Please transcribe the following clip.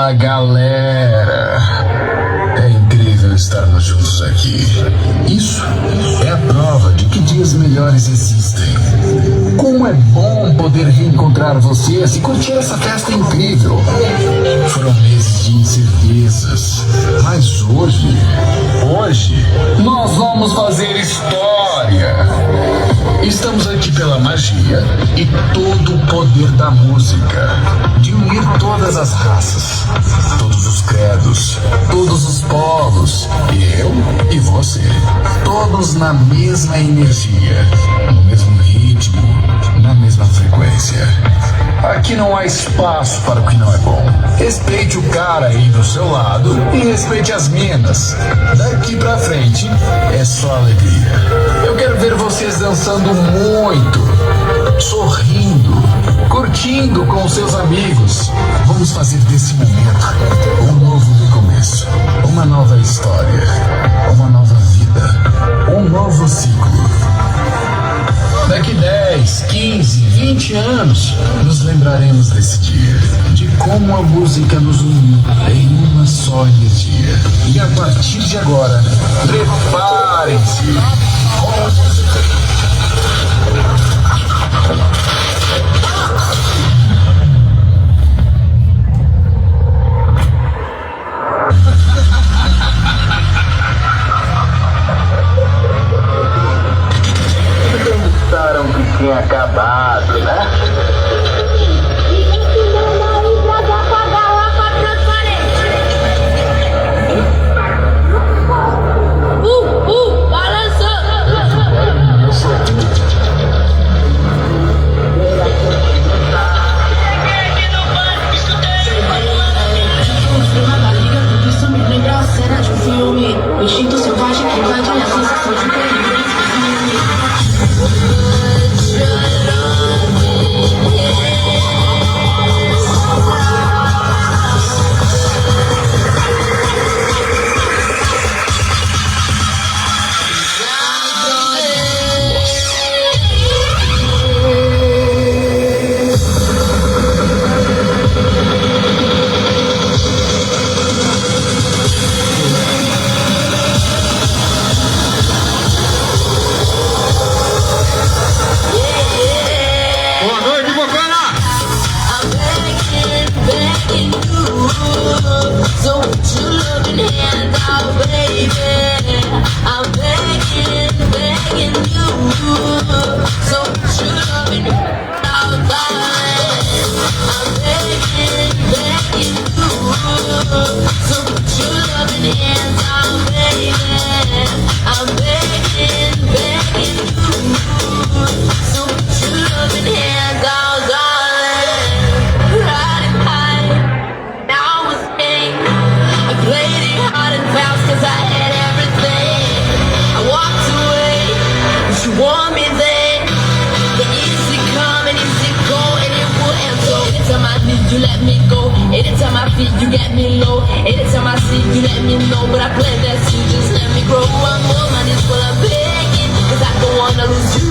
Fala, galera! É incrível estarmos juntos aqui. Isso é a prova de que dias melhores existem. Como é bom poder reencontrar vocês e curtir essa festa incrível. Foram meses de incertezas, mas hoje, nós vamos fazer história. Estamos aqui pela magia e todo o poder da música, de unir todas as raças, todos os credos, todos os povos, eu e você, todos na mesma energia, no mesmo ritmo, na mesma frequência. Aqui não há espaço para o que não é bom. Respeite o cara aí do seu lado e respeite as minas. Daqui pra frente é só alegria. Eu quero ver vocês dançando muito, sorrindo, curtindo com seus amigos. Vamos fazer desse momento um novo recomeço, uma nova história, uma nova vida, um novo ciclo. Daqui 10, 15, 20 anos, nos lembraremos desse dia, de como a música nos uniu em uma só energia. E a partir de agora, preparem-se! Pensaram que tinha acabado, né? O instinto selvagem que invade a sensação de perigo. So put your loving hand out, baby. I'm begging you. So put your loving hand out, darling. I'm begging you. So put your loving hands out, baby. I'm begging you. So put your loving hands out, darling. Riding high, now I was king. I played it hard and fast 'cause I had everything. I walked away, but you want me there. The easy come and easy go, and it wouldn't go. Anytime I need you, let me go. Anytime I feel you get me low. Anytime I see you, let me know. But I play that you just let me grow. I'm on my knees while I'm begging, 'cause I don't wanna lose you.